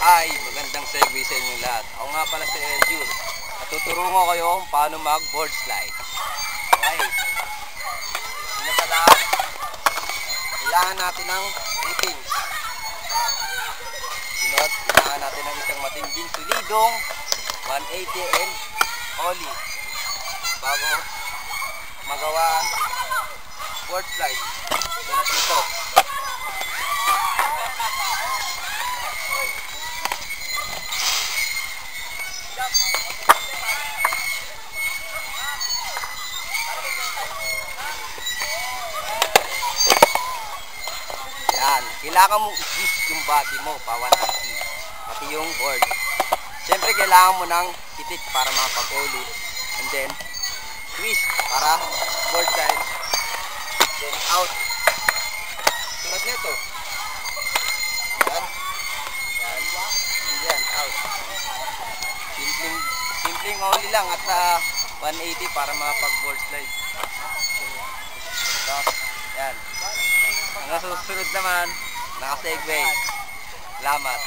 Hi, magandang segue sa inyong lahat. Ako nga pala si Eljur. At tuturo ko kayo kung paano mag-board slide. Okay. Una sa lahat, kailangan natin ng clippings. Sunod, kailangan natin ng isang matinding solidong 180 and ollie bago magawa ang board slide. Sunod dito. Yan, kailangan mo i-twist yung body mo pa 180, pati yung board. Siyempre kailangan mo ng pitik para makapag-ollie, and then twist para board side, then out. Tulad nito. Yan. Yan. And yan, out. Simpleng ollie lang at 180 para makapag-board slide. So, yan. Hanggang susunod naman, naka-segue. Salamat.